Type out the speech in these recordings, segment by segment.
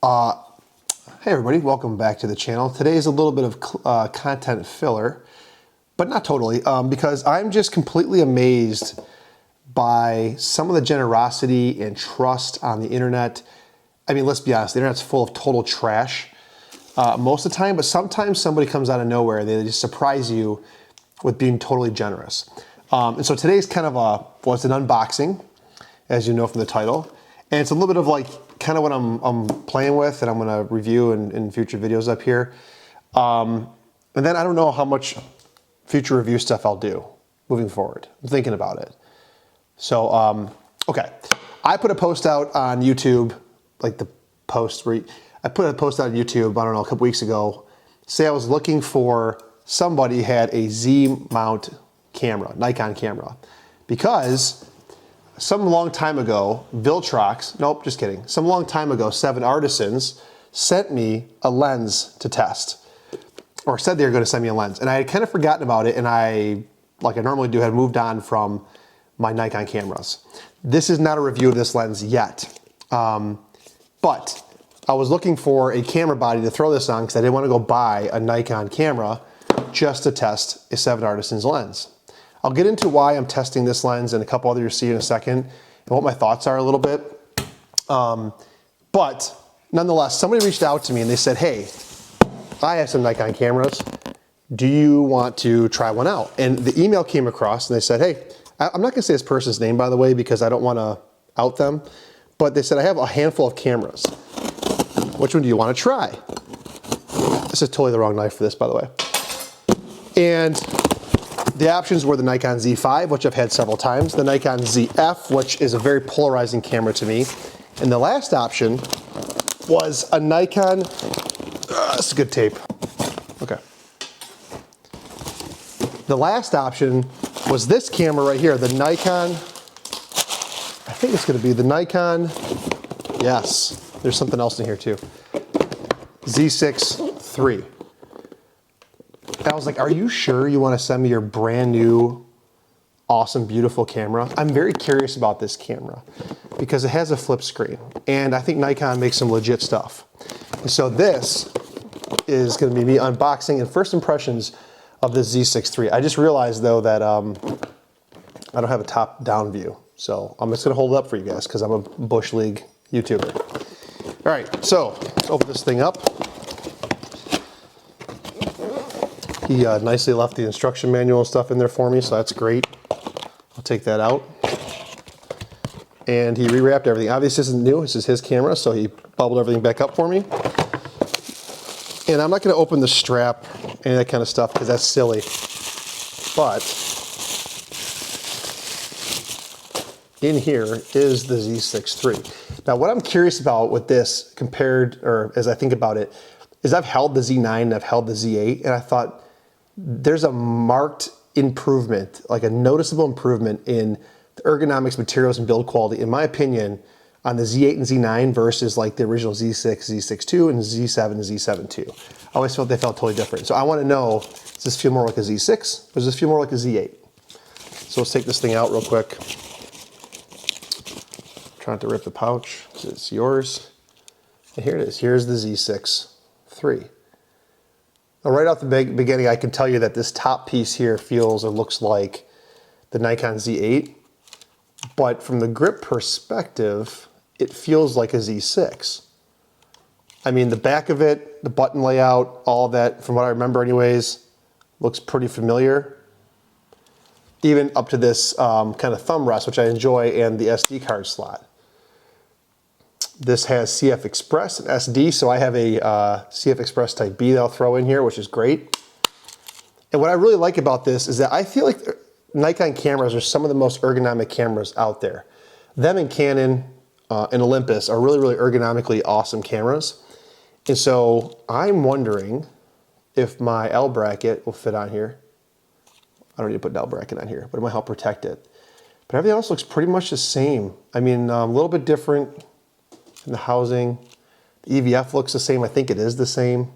Hey everybody, welcome back to the channel. Today is a little bit of content filler, but not totally, because I'm just completely amazed by some of the generosity and trust on the internet. I mean, let's be honest, the internet's full of total trash most of the time, but sometimes somebody comes out of nowhere, they just surprise you with being totally generous. And so today's kind of it's an unboxing, as you know from the title, and it's a little bit of like kind of what I'm playing with, and I'm going to review in future videos up here. And then I don't know how much future review stuff I'll do moving forward. I'm thinking about it. So, okay. I put a post out on YouTube, like the post where I put a post out on YouTube, I don't know, a couple weeks ago, say I was looking for somebody had a Z mount camera, Nikon camera, because some long time ago, Viltrox, nope, just kidding. Some long time ago, 7 Artisans sent me a lens to test, or said they were going to send me a lens. And I had kind of forgotten about it, and I, like I normally do, had moved on from my Nikon cameras. This is not a review of this lens yet, but I was looking for a camera body to throw this on because I didn't want to go buy a Nikon camera just to test a 7 Artisans lens. I'll get into why I'm testing this lens and a couple others you'll see in a second, and what my thoughts are a little bit. But nonetheless, somebody reached out to me and they said, hey, I have some Nikon cameras. Do you want to try one out? And the email came across and they said, hey, I'm not gonna say this person's name, by the way, because I don't wanna out them, but they said, I have a handful of cameras. Which one do you wanna try? This is totally the wrong knife for this, by the way. And the options were the Nikon Z5, which I've had several times, the Nikon ZF, which is a very polarizing camera to me, and the last option was a Nikon, that's good tape, okay. The last option was this camera right here, the Nikon, I think it's gonna be the Nikon, yes, there's something else in here too, Z6 III. And I was like, are you sure you want to send me your brand new, awesome, beautiful camera? I'm very curious about this camera because it has a flip screen, and I think Nikon makes some legit stuff. And so this is going to be me unboxing and first impressions of the Z6 III. I just realized though that I don't have a top down view. So I'm just going to hold it up for you guys because I'm a Bush League YouTuber. All right, so let's open this thing up. He nicely left the instruction manual and stuff in there for me, so that's great. I'll take that out. And he rewrapped everything. Obviously this isn't new, this is his camera, so he bubbled everything back up for me. And I'm not gonna open the strap, any of that kind of stuff, because that's silly. But in here is the Z6 III. Now what I'm curious about with this compared, or as I think about it, is I've held the Z9 and I've held the Z8, and I thought, there's a marked improvement, like a noticeable improvement in the ergonomics, materials, and build quality, in my opinion, on the Z8 and Z9 versus like the original Z6, Z6 II, and Z7 and Z7 II. I always felt they felt totally different. So I want to know, does this feel more like a Z6 or does this feel more like a Z8? So let's take this thing out real quick. Try not to rip the pouch because it's yours. And here it is. Here's the Z6 III. Now, right off the beginning, I can tell you that this top piece here feels or looks like the Nikon Z8, but from the grip perspective, it feels like a Z6. I mean, the back of it, the button layout, all of that, from what I remember anyways, looks pretty familiar. Even up to this kind of thumb rest, which I enjoy, and the SD card slot. This has CF Express and SD, so I have a CF Express Type B that I'll throw in here, which is great. And what I really like about this is that I feel like Nikon cameras are some of the most ergonomic cameras out there. Them and Canon and Olympus are really, really ergonomically awesome cameras. And so I'm wondering if my L bracket will fit on here. I don't need to put an L bracket on here, but it might help protect it. But everything else looks pretty much the same. I mean, a little bit different. The housing, the EVF looks the same. I think it is the same.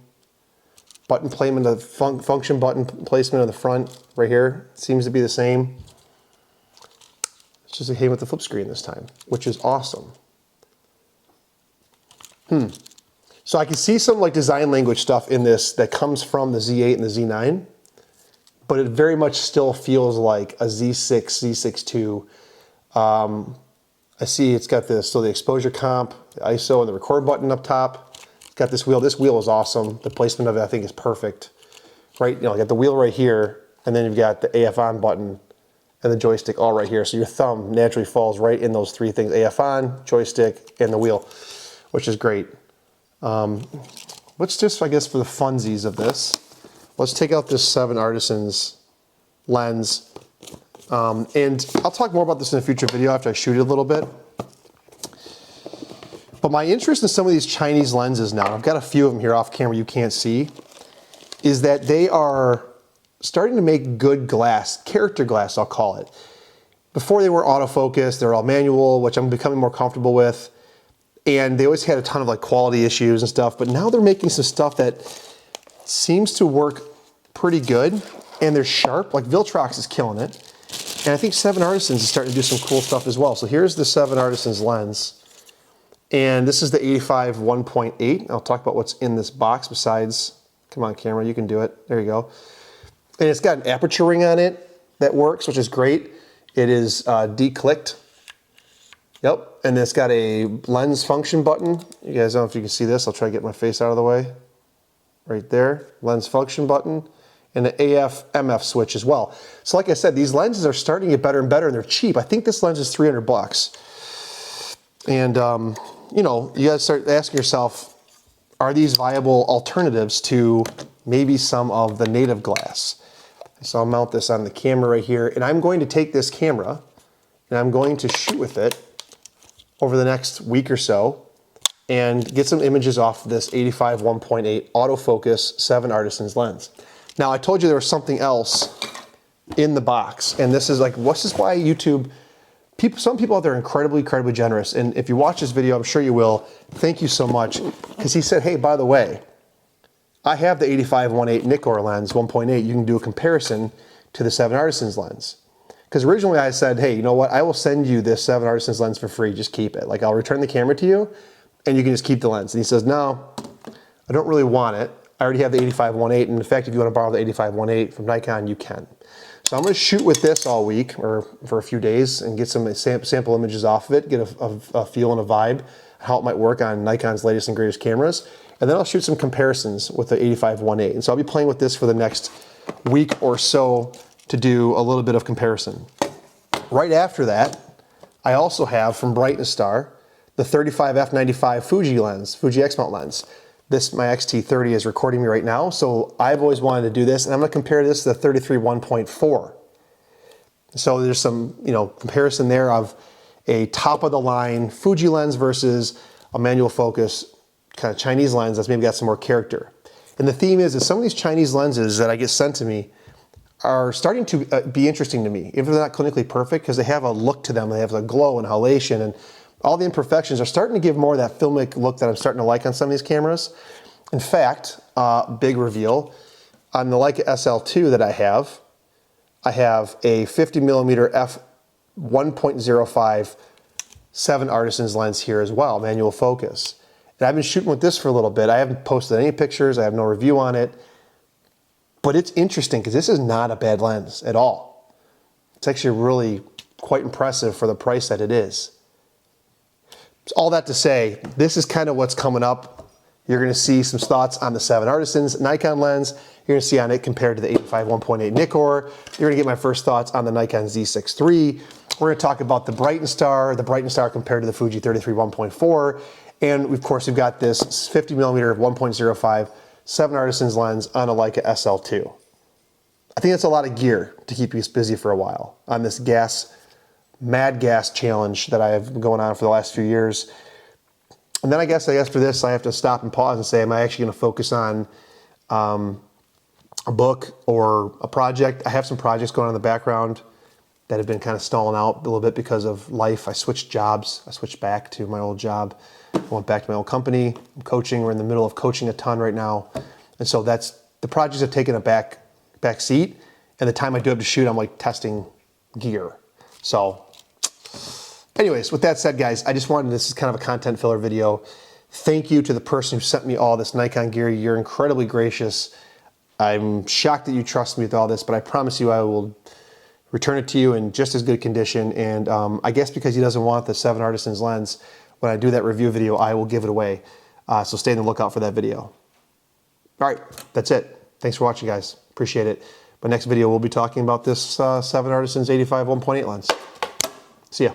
Button placement, the function button placement on the front right here seems to be the same. It's just it came with the flip screen this time, which is awesome. So I can see some like design language stuff in this that comes from the Z8 and the Z9, but it very much still feels like a Z6, Z6 II. I see it's got this, so the exposure comp, the ISO, and the record button up top. It's got this wheel. This wheel is awesome. The placement of it, I think, is perfect. Right, you know, you got the wheel right here, and then you've got the AF on button and the joystick all right here. So your thumb naturally falls right in those three things: AF on, joystick, and the wheel, which is great. Let's just, I guess, for the funsies of this, let's take out this 7 Artisans lens. And I'll talk more about this in a future video after I shoot it a little bit. But my interest in some of these Chinese lenses now, I've got a few of them here off camera you can't see, is that they are starting to make good glass, character glass I'll call it. Before they were autofocus, they're all manual, which I'm becoming more comfortable with. And they always had a ton of like quality issues and stuff, but now they're making some stuff that seems to work pretty good, and they're sharp. Like Viltrox is killing it. And I think 7 Artisans is starting to do some cool stuff as well. So here's the 7 Artisans lens. And this is the 85 1.8. I'll talk about what's in this box besides, come on camera, you can do it. There you go. And it's got an aperture ring on it that works, which is great. It is declicked. Yep, and it's got a lens function button. You guys don't know if you can see this. I'll try to get my face out of the way. Right there, lens function button. And the AF MF switch as well. So like I said, these lenses are starting to get better and better, and they're cheap. I think this lens is 300 bucks. And you know, you guys start asking yourself, are these viable alternatives to maybe some of the native glass? So I'll mount this on the camera right here, and I'm going to take this camera and I'm going to shoot with it over the next week or so and get some images off this 85 1.8 autofocus 7 Artisans lens. Now, I told you there was something else in the box, and this is like, this is why YouTube, some people out there are incredibly generous, and if you watch this video, I'm sure you will, thank you so much, because he said, hey, by the way, I have the 85 1.8 Nikon lens, 1.8, you can do a comparison to the 7 Artisans lens. Because originally I said, hey, you know what, I will send you this 7 Artisans lens for free, just keep it. Like, I'll return the camera to you, and you can just keep the lens. And he says, no, I don't really want it. I already have the 85 1.8, and in fact, if you want to borrow the 85 1.8 from Nikon, you can. So I'm going to shoot with this all week, or for a few days, and get some sample images off of it, get a feel and a vibe, how it might work on Nikon's latest and greatest cameras. And then I'll shoot some comparisons with the 85 1.8. And so I'll be playing with this for the next week or so to do a little bit of comparison. Right after that, I also have from Bright & Star the 35 f/95 Fuji lens, Fuji X-mount lens. This, my X-T30 is recording me right now, so I've always wanted to do this, and I'm going to compare this to the 33 1.4. So there's some, you know, comparison there of a top-of-the-line Fuji lens versus a manual focus kind of Chinese lens that's maybe got some more character. And the theme is that some of these Chinese lenses that I get sent to me are starting to be interesting to me, even if they're not clinically perfect, because they have a look to them. They have a glow and halation, and all the imperfections are starting to give more of that filmic look that I'm starting to like on some of these cameras. In fact, big reveal, on the Leica SL2 that I have a 50mm f1.05 7 Artisans lens here as well, manual focus. And I've been shooting with this for a little bit. I haven't posted any pictures, I have no review on it, but it's interesting because this is not a bad lens at all. It's actually really quite impressive for the price that it is. All that to say, this is kind of what's coming up. You're going to see some thoughts on the 7 Artisans Nikon lens. You're going to see on it compared to the 85 1.8 Nikon. You're going to get my first thoughts on the Nikon Z6 III. We're going to talk about the Bright & Star compared to the Fuji 33 1.4. And of course, we've got this 50mm 1.05 7 Artisans lens on a Leica SL2. I think that's a lot of gear to keep you busy for a while on this mad gas challenge that I have been going on for the last few years. And then I guess for this, I have to stop and pause and say, am I actually going to focus on a book or a project? I have some projects going on in the background that have been kind of stalling out a little bit because of life. I switched jobs. I switched back to my old job. I went back to my old company. I'm coaching. We're in the middle of coaching a ton right now. And so the projects have taken a back seat. And the time I do have to shoot, I'm like testing gear. So anyways, with that said, guys, I just wanted, this is kind of a content filler video. Thank you to the person who sent me all this Nikon gear. You're incredibly gracious. I'm shocked that you trust me with all this, but I promise you I will return it to you in just as good condition. And I guess because he doesn't want the 7 Artisans lens, when I do that review video, I will give it away. So stay on the lookout for that video. All right, that's it. Thanks for watching, guys. Appreciate it. My next video, we'll be talking about this 7 Artisans 85 1.8 lens. See ya.